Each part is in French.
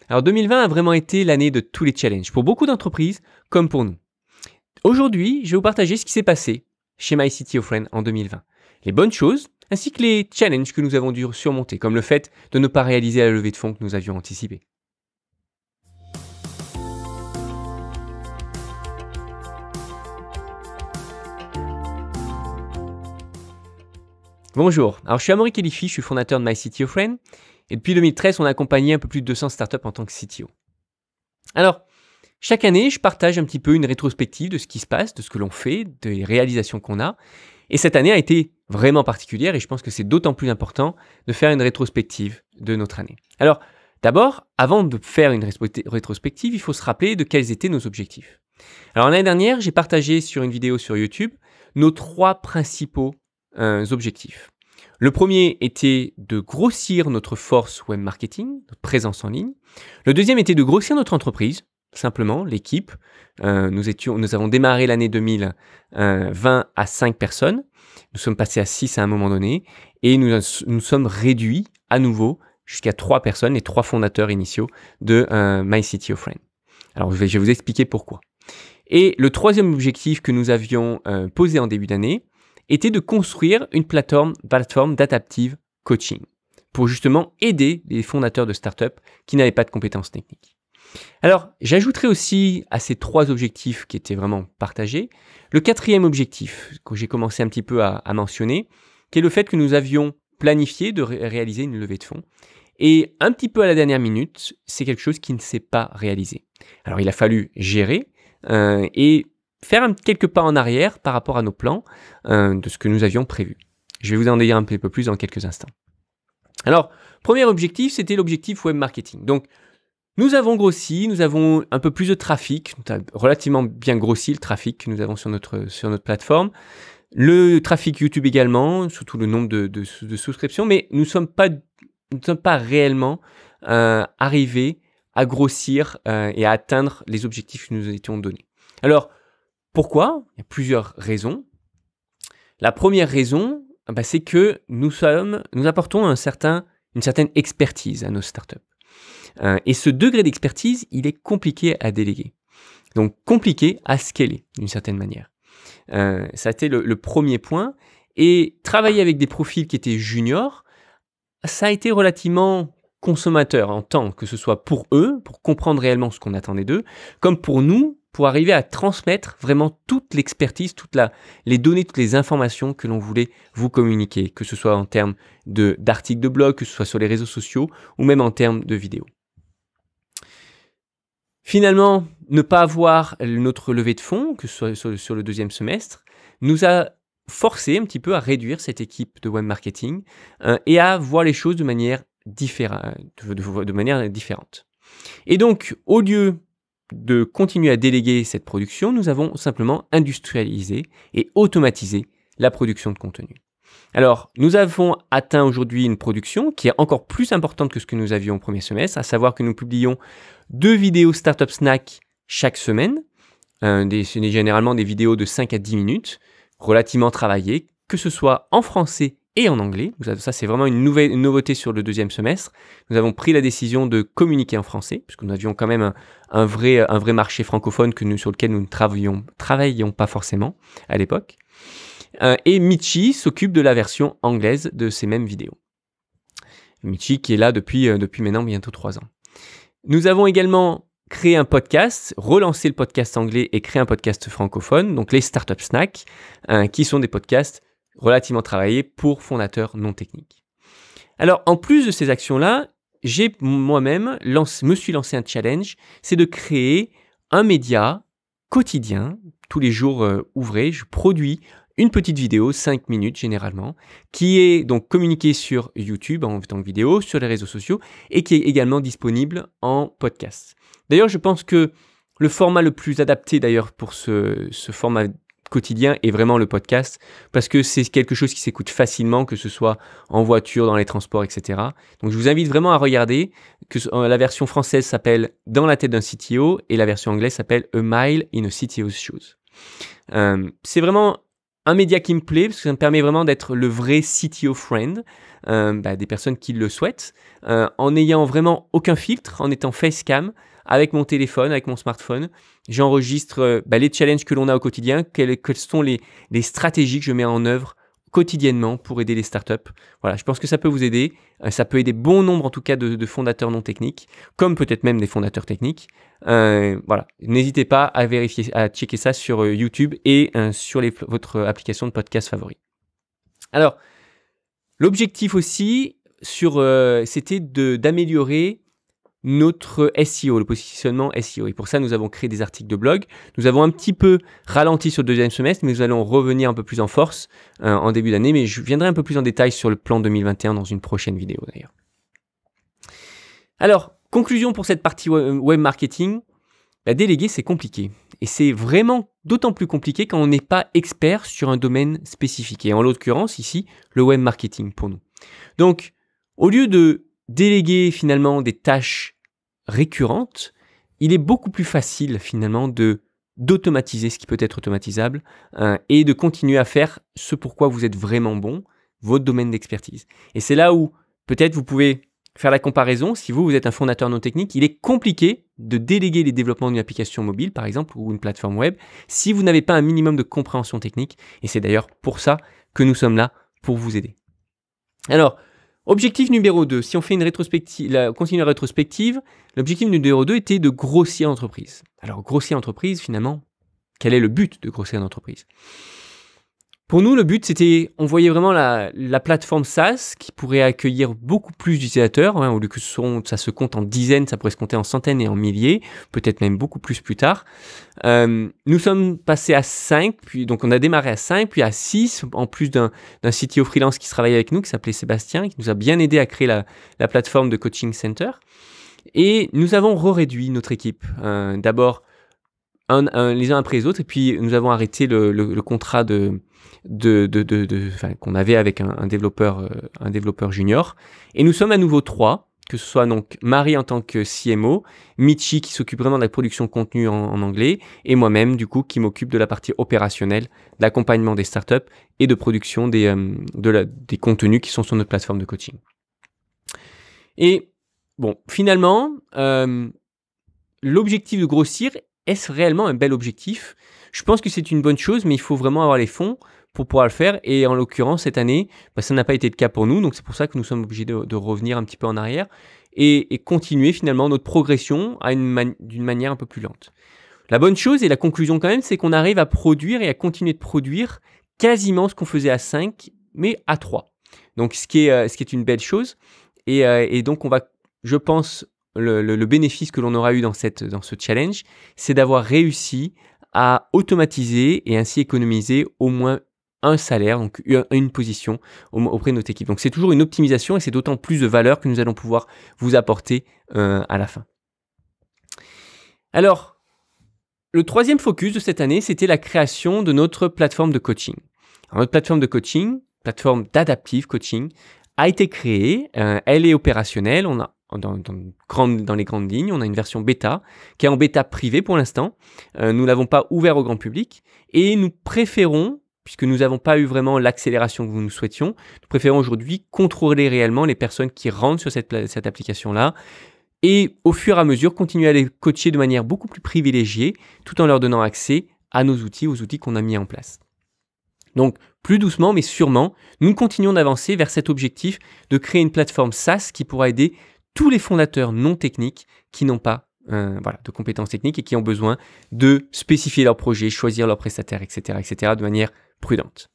Alors 2020 a vraiment été l'année de tous les challenges, pour beaucoup d'entreprises comme pour nous. Aujourd'hui, je vais vous partager ce qui s'est passé chez MyCTO Friend en 2020. Les bonnes choses, ainsi que les challenges que nous avons dû surmonter, comme le fait de ne pas réaliser la levée de fonds que nous avions anticipée. Bonjour, alors je suis Amaury Khélifi, je suis fondateur de MyCTO Friend et depuis 2013, on a accompagné un peu plus de 200 startups en tant que CTO. Alors, chaque année, je partage un petit peu une rétrospective de ce qui se passe, de ce que l'on fait, des réalisations qu'on a. Et cette année a été vraiment particulière et je pense que c'est d'autant plus important de faire une rétrospective de notre année. Alors, d'abord, avant de faire une rétrospective, il faut se rappeler de quels étaient nos objectifs. Alors, l'année dernière, j'ai partagé sur une vidéo sur YouTube nos 3 principaux objectifs. Le premier était de grossir notre force web marketing, notre présence en ligne. Le deuxième était de grossir notre entreprise, simplement l'équipe. Nous avons démarré l'année 2020 à 5 personnes. Nous sommes passés à 6 à un moment donné et nous sommes réduits à nouveau jusqu'à 3 personnes, les 3 fondateurs initiaux de MyCTO Friend. Alors je vais vous expliquer pourquoi. Et le troisième objectif que nous avions posé en début d'année était de construire une plateforme d'adaptive coaching pour justement aider les fondateurs de startups qui n'avaient pas de compétences techniques. Alors, j'ajouterai aussi à ces 3 objectifs qui étaient vraiment partagés, le 4e objectif que j'ai commencé un petit peu à mentionner, qui est le fait que nous avions planifié de réaliser une levée de fonds. Et un petit peu à la dernière minute, c'est quelque chose qui ne s'est pas réalisé. Alors, il a fallu gérer et faire quelques pas en arrière par rapport à nos plans de ce que nous avions prévu. Je vais vous en dire un petit peu plus dans quelques instants. Alors, premier objectif, c'était l'objectif web marketing. Donc, nous avons grossi, nous avons un peu plus de trafic, relativement bien grossi le trafic que nous avons sur notre plateforme. Le trafic YouTube également, surtout le nombre de souscriptions, mais nous ne sommes pas réellement arrivés à grossir et à atteindre les objectifs que nous étions donnés. Alors, pourquoi? Il y a plusieurs raisons. La première raison, c'est que nous apportons une certaine expertise à nos startups. Et ce degré d'expertise, il est compliqué à déléguer. Donc compliqué à scaler d'une certaine manière. Ça a été le premier point. Et travailler avec des profils qui étaient juniors, ça a été relativement consommateur en temps, que ce soit pour eux, pour comprendre réellement ce qu'on attendait d'eux, comme pour nous, pour arriver à transmettre vraiment toute l'expertise, les données, toutes les informations que l'on voulait vous communiquer, que ce soit en termes d'articles de blog, que ce soit sur les réseaux sociaux ou même en termes de vidéos. Finalement, ne pas avoir notre levée de fonds, que ce soit sur le 2e semestre, nous a forcé un petit peu à réduire cette équipe de web marketing et à voir les choses de manière différente. Et donc, au lieu de continuer à déléguer cette production, nous avons simplement industrialisé et automatisé la production de contenu. Alors, nous avons atteint aujourd'hui une production qui est encore plus importante que ce que nous avions au premier semestre, à savoir que nous publions 2 vidéos Startup Snack chaque semaine. C'est généralement des vidéos de 5 à 10 minutes, relativement travaillées, que ce soit en français et en anglais. Ça, c'est vraiment une nouveauté sur le 2e semestre. Nous avons pris la décision de communiquer en français, puisque nous avions quand même un vrai marché francophone sur lequel nous ne travaillions pas forcément à l'époque. Et Michi s'occupe de la version anglaise de ces mêmes vidéos. Michi qui est là depuis maintenant bientôt 3 ans. Nous avons également créé un podcast, relancé le podcast anglais et créé un podcast francophone, donc les Startup Snack, qui sont des podcasts relativement travaillés pour fondateurs non techniques. Alors, en plus de ces actions-là, j'ai moi-même me suis lancé un challenge, c'est de créer un média quotidien, tous les jours ouvrés. Je produis une petite vidéo, 5 minutes généralement, qui est donc communiquée sur YouTube en tant que vidéo, sur les réseaux sociaux et qui est également disponible en podcast. D'ailleurs, je pense que le format le plus adapté d'ailleurs pour ce format quotidien est vraiment le podcast parce que c'est quelque chose qui s'écoute facilement, que ce soit en voiture, dans les transports, etc. Donc, je vous invite vraiment à regarder que la version française s'appelle Dans la tête d'un CTO et la version anglaise s'appelle A Mile in a CTO's Shoes. C'est vraiment un média qui me plaît, parce que ça me permet vraiment d'être le vrai CTO friend, des personnes qui le souhaitent, en n'ayant vraiment aucun filtre, en étant facecam, avec mon téléphone, avec mon smartphone. J'enregistre les challenges que l'on a au quotidien, quelles sont les stratégies que je mets en œuvre quotidiennement pour aider les startups. Voilà, je pense que ça peut vous aider. Ça peut aider bon nombre, en tout cas, de fondateurs non techniques, comme peut-être même des fondateurs techniques. Voilà, n'hésitez pas à vérifier, à checker ça sur YouTube et sur votre application de podcast favori. Alors, l'objectif aussi, c'était d'améliorer notre SEO, le positionnement SEO. Et pour ça, nous avons créé des articles de blog. Nous avons un petit peu ralenti sur le deuxième semestre, mais nous allons revenir un peu plus en force en début d'année. Mais je viendrai un peu plus en détail sur le plan 2021 dans une prochaine vidéo d'ailleurs. Alors, conclusion pour cette partie web marketing. Déléguer, c'est compliqué. Et c'est vraiment d'autant plus compliqué quand on n'est pas expert sur un domaine spécifique. Et en l'occurrence, ici, le web marketing pour nous. Donc, au lieu de déléguer finalement des tâches récurrentes, il est beaucoup plus facile finalement d'automatiser ce qui peut être automatisable et de continuer à faire ce pourquoi vous êtes vraiment bon, votre domaine d'expertise. Et c'est là où peut-être vous pouvez faire la comparaison. Si vous êtes un fondateur non technique, il est compliqué de déléguer les développements d'une application mobile, par exemple, ou une plateforme web, si vous n'avez pas un minimum de compréhension technique. Et c'est d'ailleurs pour ça que nous sommes là, pour vous aider. Alors, objectif numéro 2, si on fait une rétrospective, continue la rétrospective, l'objectif numéro 2 était de grossir l'entreprise. Alors, grossir l'entreprise, finalement, quel est le but de grossir l'entreprise ? Pour nous, le but, c'était, on voyait vraiment la plateforme SaaS qui pourrait accueillir beaucoup plus d'utilisateurs, au lieu que ça se compte en dizaines, ça pourrait se compter en centaines et en milliers, peut-être même beaucoup plus tard. Nous sommes passés à 5, donc on a démarré à 5, puis à 6, en plus d'un CTO freelance qui travaillait avec nous, qui s'appelait Sébastien, qui nous a bien aidé à créer la plateforme de Coaching Center. Et nous avons réduit notre équipe. D'abord, les uns après les autres, et puis nous avons arrêté le contrat qu'on avait avec un développeur junior. Et nous sommes à nouveau 3, que ce soit donc Marie en tant que CMO, Michi qui s'occupe vraiment de la production de contenu en anglais, et moi-même du coup qui m'occupe de la partie opérationnelle, d'accompagnement des startups et de production des contenus qui sont sur notre plateforme de coaching. Et bon, finalement, l'objectif de grossir, est-ce réellement un bel objectif ? Je pense que c'est une bonne chose, mais il faut vraiment avoir les fonds pour pouvoir le faire. Et en l'occurrence, cette année, ça n'a pas été le cas pour nous. Donc, c'est pour ça que nous sommes obligés de revenir un petit peu en arrière et continuer finalement notre progression d'une manière un peu plus lente. La bonne chose et la conclusion quand même, c'est qu'on arrive à produire et à continuer de produire quasiment ce qu'on faisait à 5, mais à 3. Donc, ce qui est une belle chose. Et donc, on va, je pense, le bénéfice que l'on aura eu dans ce challenge, c'est d'avoir réussi à automatiser et ainsi économiser au moins un salaire, donc une position auprès de notre équipe. Donc c'est toujours une optimisation et c'est d'autant plus de valeur que nous allons pouvoir vous apporter à la fin. Alors, le troisième focus de cette année, c'était la création de notre plateforme de coaching. Alors, notre plateforme de coaching, plateforme d'adaptive coaching, a été créée, elle est opérationnelle, on a dans les grandes lignes, on a une version bêta qui est en bêta privée pour l'instant. Nous ne l'avons pas ouvert au grand public et nous préférons, puisque nous n'avons pas eu vraiment l'accélération que nous souhaitions, nous préférons aujourd'hui contrôler réellement les personnes qui rentrent sur cette application-là et au fur et à mesure continuer à les coacher de manière beaucoup plus privilégiée tout en leur donnant accès à nos outils, aux outils qu'on a mis en place. Donc, plus doucement mais sûrement, nous continuons d'avancer vers cet objectif de créer une plateforme SaaS qui pourra aider tous les fondateurs non techniques qui n'ont pas de compétences techniques et qui ont besoin de spécifier leur projet, choisir leurs prestataires, etc., de manière prudente.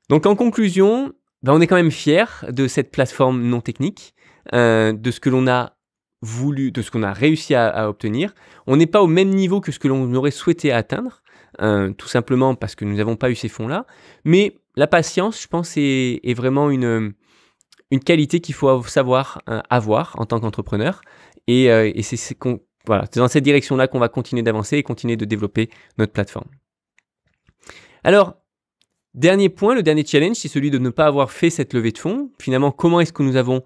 Donc en conclusion, on est quand même fiers de cette plateforme non technique, de ce que l'on a voulu, de ce qu'on a réussi à obtenir. On n'est pas au même niveau que ce que l'on aurait souhaité atteindre, tout simplement parce que nous n'avons pas eu ces fonds-là, mais la patience, je pense, est vraiment une qualité qu'il faut savoir avoir en tant qu'entrepreneur. Et c'est dans cette direction-là qu'on va continuer d'avancer et continuer de développer notre plateforme. Alors, dernier point, le dernier challenge, c'est celui de ne pas avoir fait cette levée de fonds. Finalement, comment est-ce que nous avons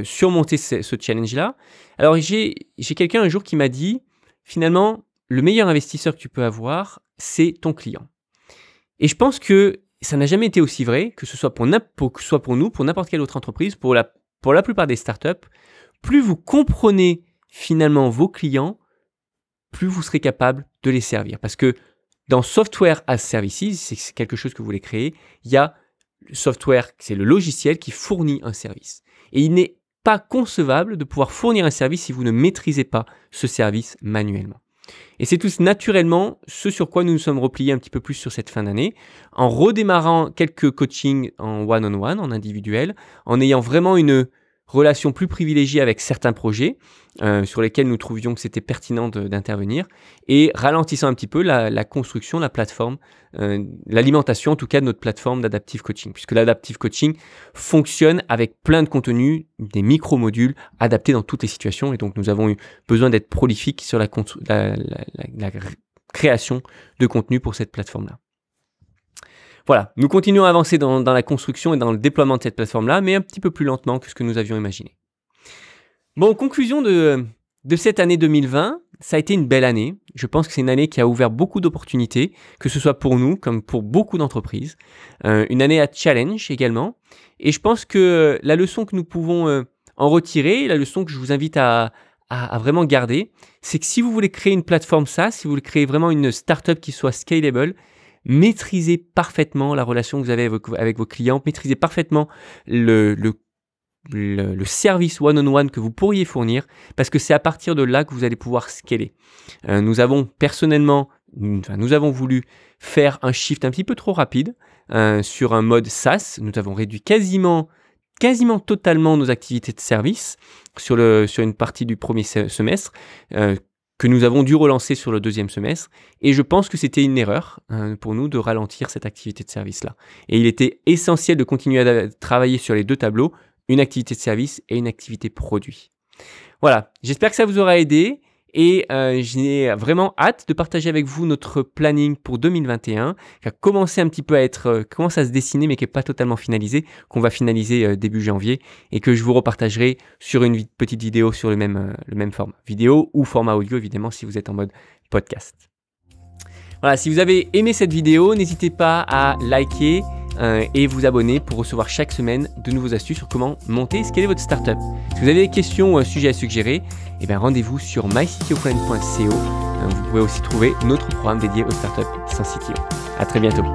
surmonté ce challenge-là ? Alors, j'ai quelqu'un un jour qui m'a dit, finalement, le meilleur investisseur que tu peux avoir, c'est ton client. Et je pense que ça n'a jamais été aussi vrai, que ce soit pour nous, pour n'importe quelle autre entreprise, pour la plupart des startups. Plus vous comprenez finalement vos clients, plus vous serez capable de les servir. Parce que dans Software as Services, c'est quelque chose que vous voulez créer, il y a le software, c'est le logiciel qui fournit un service. Et il n'est pas concevable de pouvoir fournir un service si vous ne maîtrisez pas ce service manuellement. Et c'est tout naturellement ce sur quoi nous nous sommes repliés un petit peu plus sur cette fin d'année, en redémarrant quelques coachings en one-on-one, en individuel, en ayant vraiment une relation plus privilégiée avec certains projets sur lesquels nous trouvions que c'était pertinent d'intervenir, et ralentissant un petit peu la construction, la plateforme, l'alimentation en tout cas de notre plateforme d'adaptive coaching, puisque l'adaptive coaching fonctionne avec plein de contenus, des micro-modules adaptés dans toutes les situations, et donc nous avons eu besoin d'être prolifiques sur la création de contenu pour cette plateforme-là. Voilà, nous continuons à avancer dans la construction et dans le déploiement de cette plateforme-là, mais un petit peu plus lentement que ce que nous avions imaginé. Bon, conclusion de cette année 2020, ça a été une belle année. Je pense que c'est une année qui a ouvert beaucoup d'opportunités, que ce soit pour nous comme pour beaucoup d'entreprises. Une année à challenge également. Et je pense que la leçon que nous pouvons en retirer, la leçon que je vous invite à vraiment garder, c'est que si vous voulez créer une plateforme SaaS, si vous voulez créer vraiment une startup qui soit scalable, maîtrisez parfaitement la relation que vous avez avec vos clients, maîtrisez parfaitement le service one-on-one que vous pourriez fournir, parce que c'est à partir de là que vous allez pouvoir scaler. Nous avons voulu faire un shift un petit peu trop rapide sur un mode SaaS. Nous avons réduit quasiment totalement nos activités de service sur une partie du premier semestre, que nous avons dû relancer sur le deuxième semestre. Et je pense que c'était une erreur pour nous de ralentir cette activité de service-là. Et il était essentiel de continuer à travailler sur les deux tableaux, une activité de service et une activité produit. Voilà, j'espère que ça vous aura aidé. Et j'ai vraiment hâte de partager avec vous notre planning pour 2021, qui a commencé un petit peu commence à se dessiner, mais qui n'est pas totalement finalisé, qu'on va finaliser début janvier, et que je vous repartagerai sur une petite vidéo sur le même format. Vidéo ou format audio, évidemment, si vous êtes en mode podcast. Voilà, si vous avez aimé cette vidéo, n'hésitez pas à liker et vous abonner pour recevoir chaque semaine de nouveaux astuces sur comment monter et scaler votre startup. Si vous avez des questions ou un sujet à suggérer, rendez-vous sur myctofriend.co. Vous pouvez aussi trouver notre programme dédié aux startups sans CTO. À très bientôt.